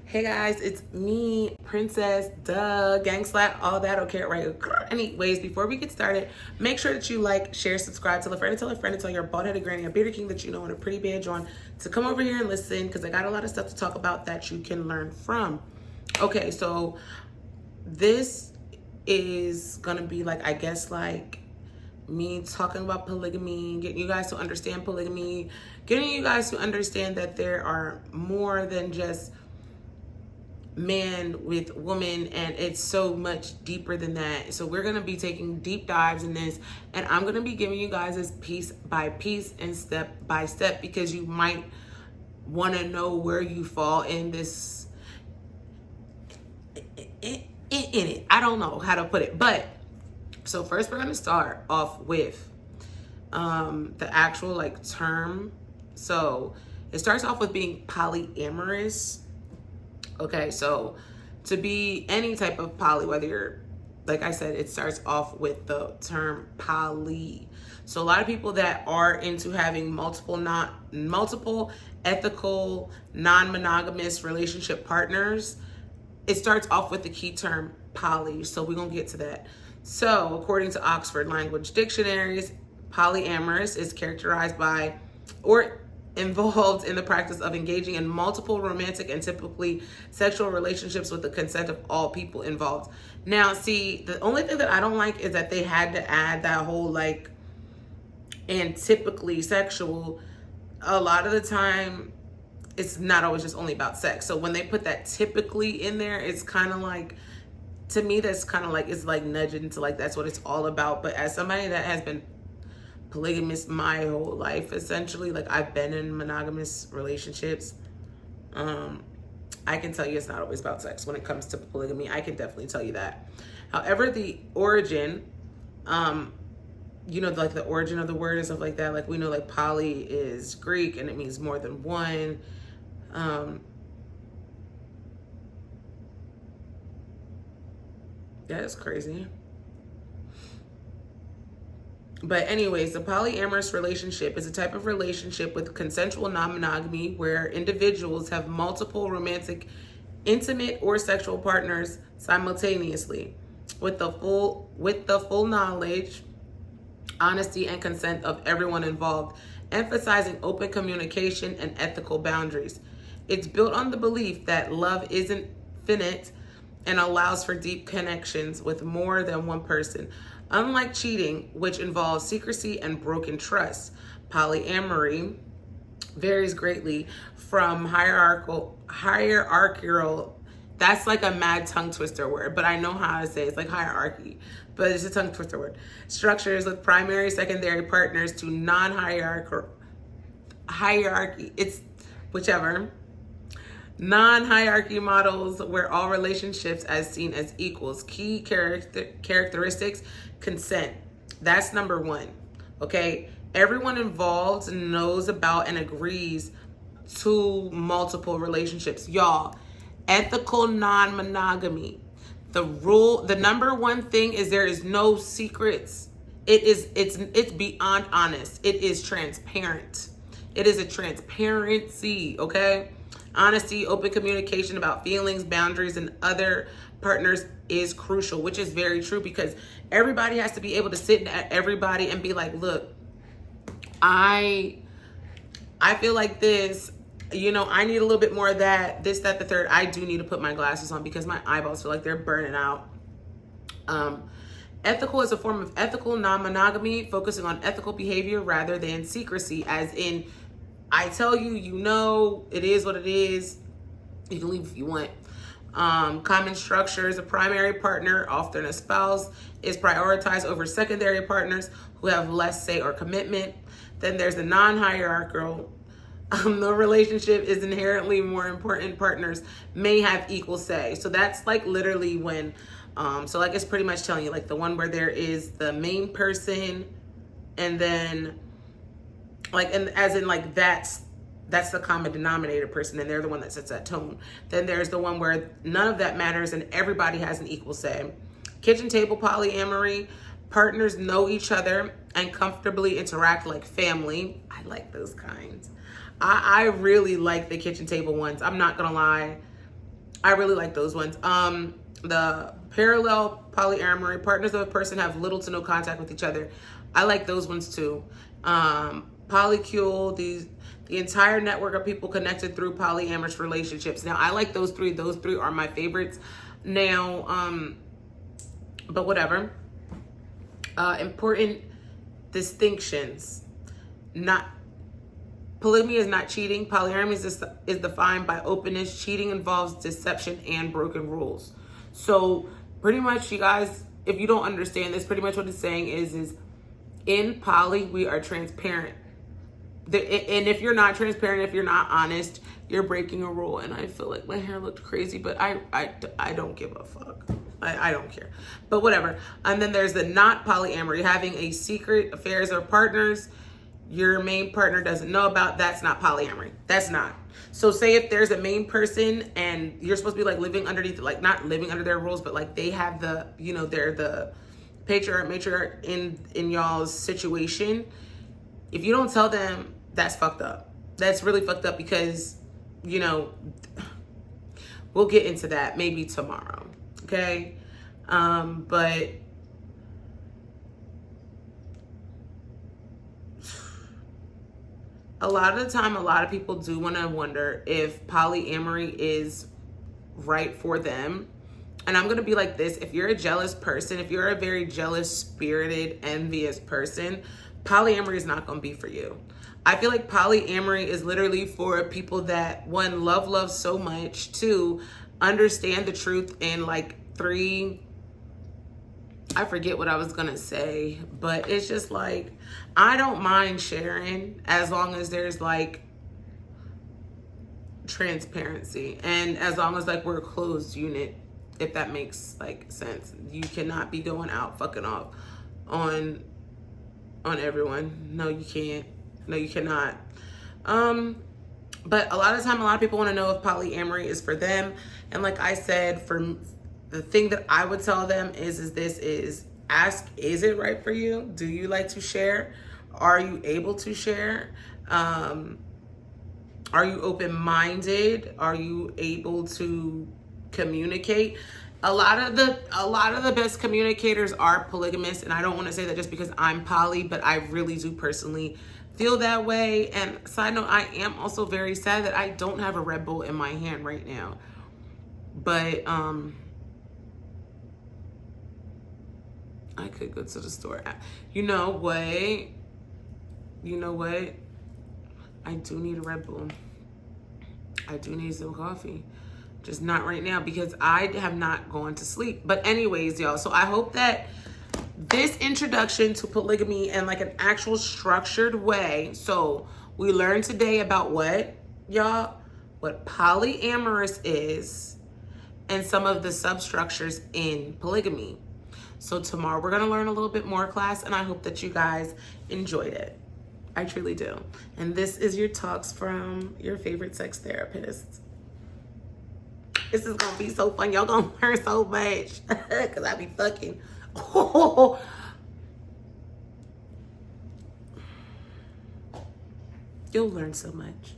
Hey guys, it's me, Princess, gang slap, all that, okay, right? Anyways, before we get started, make sure that you like, share, subscribe, tell a friend, and tell your bald-headed granny, a bearded king that you know, and a pretty badge on to come over here and listen, because I got a lot of stuff to talk about that you can learn from. Okay, so this is gonna be like, I guess, like me talking about polygamy, getting you guys to understand polygamy, getting you guys to understand that there are more than just man with woman, and it's so much deeper than that. So we're gonna be taking deep dives in this, and I'm gonna be giving you guys this piece by piece and step by step, because you might want to know where you fall in this in it. I don't know how to put it, but so first we're gonna start off with the actual like term. So it starts off with being polyamorous. Okay, so to be any type of poly, whether you're, like I said, it starts off with the term poly. So a lot of people that are into having multiple ethical, non-monogamous relationship partners, it starts off with the key term poly. So we're gonna get to that. So according to Oxford Language Dictionaries, polyamorous is characterized by or involved in the practice of engaging in multiple romantic and typically sexual relationships with the consent of all people involved. Now, see, the only thing that I don't like is that they had to add that whole like, and typically sexual. A lot of the time, it's not always just only about sex. So when they put that typically in there, it's kind of like, to me, that's kind of like, it's like nudging to like, that's what it's all about. But as somebody that has been polygamous my whole life, essentially, like I've been in monogamous relationships, I can tell you it's not always about sex when it comes to polygamy. I can definitely tell you that. However, the origin, you know, like the origin of the word and stuff like that, like we know like poly is Greek and it means more than one. That is crazy. But anyways, the polyamorous relationship is a type of relationship with consensual non-monogamy where individuals have multiple romantic, intimate, or sexual partners simultaneously with the full knowledge, honesty, and consent of everyone involved, emphasizing open communication and ethical boundaries. It's built on the belief that love isn't finite and allows for deep connections with more than one person. Unlike cheating, which involves secrecy and broken trust, polyamory varies greatly from hierarchical, that's like a mad tongue twister word, but I know how to say it. It's like hierarchy, but it's a tongue twister word. Structures with primary, secondary partners to non-hierarchical, hierarchy, it's whichever. Non-hierarchy models where all relationships as seen as equals. Key characteristics, consent. That's number one, okay? Everyone involved knows about and agrees to multiple relationships. Y'all, ethical non-monogamy. The number one thing is there is no secrets. It's beyond honest. It is transparent. It is a transparency, okay? Honesty, open communication about feelings, boundaries, and other partners is crucial, which is very true, because everybody has to be able to sit at everybody and be like, look, I feel like this, you know, I need a little bit more of that, this, that, the third. I do need to put my glasses on because my eyeballs feel like they're burning out. Ethical is a form of ethical non-monogamy, focusing on ethical behavior rather than secrecy, as in, I tell you, you know, it is what it is. You can leave if you want. Common structures, a primary partner, often a spouse, is prioritized over secondary partners who have less say or commitment. Then there's the non-hierarchical. The relationship is inherently more important. Partners may have equal say. So that's like literally when, so like it's pretty much telling you like the one where there is the main person, and then like, and as in like that's the common denominator person, and they're the one that sets that tone. Then there's the one where none of that matters and everybody has an equal say. Kitchen table polyamory, partners know each other and comfortably interact like family. I like those kinds. I really like the kitchen table ones. I'm not gonna lie. I really like those ones. The parallel polyamory, partners of a person have little to no contact with each other. I like those ones too. Polycule, the entire network of people connected through polyamorous relationships. Now, I like those three. Those three are my favorites. Now, but whatever. Important distinctions. Not polygamy is not cheating. Polyamory is defined by openness. Cheating involves deception and broken rules. So pretty much, you guys, if you don't understand this, pretty much what it's saying is in poly, we are transparent. And if you're not transparent, if you're not honest, you're breaking a rule. And I feel like my hair looked crazy, but I don't give a fuck. I don't care. But whatever. And then there's the not polyamory, having a secret affairs or partners your main partner doesn't know about. That's not polyamory. That's not. So say if there's a main person and you're supposed to be like living underneath, like not living under their rules, but like they have the, you know, they're the patriarch, matriarch in y'all's situation. If you don't tell them, that's fucked up. That's really fucked up because, you know, we'll get into that maybe tomorrow. Okay. But a lot of the time, a lot of people do want to wonder if polyamory is right for them. And I'm going to be like this. If you're a jealous person, if you're a very jealous, spirited, envious person, polyamory is not going to be for you. I feel like polyamory is literally for people that, one, love so much, two, understand the truth, and like, three, I forget what I was gonna say, but it's just like, I don't mind sharing as long as there's like transparency and as long as like we're a closed unit, if that makes like sense. You cannot be going out fucking off on everyone. No, you can't. No, you cannot. But a lot of time, a lot of people want to know if polyamory is for them. And like I said, for the thing that I would tell them is ask, is it right for you? Do you like to share? Are you able to share? Are you open-minded? Are you able to communicate? A lot of the best communicators are polygamous, and I don't want to say that just because I'm poly, but I really do personally feel that way. And side note, I am also very sad that I don't have a Red Bull in my hand right now. But I could go to the store. You know what? I do need a Red Bull. I do need some coffee. Just not right now because I have not gone to sleep. But anyways, y'all, so I hope that this introduction to polygamy in like an actual structured way. So we learned today about what, y'all? What polyamorous is and some of the substructures in polygamy. So tomorrow we're going to learn a little bit more, class, and I hope that you guys enjoyed it. I truly do. And this is your talks from your favorite sex therapist. This is going to be so fun. Y'all going to learn so much because I be fucking. You'll learn so much.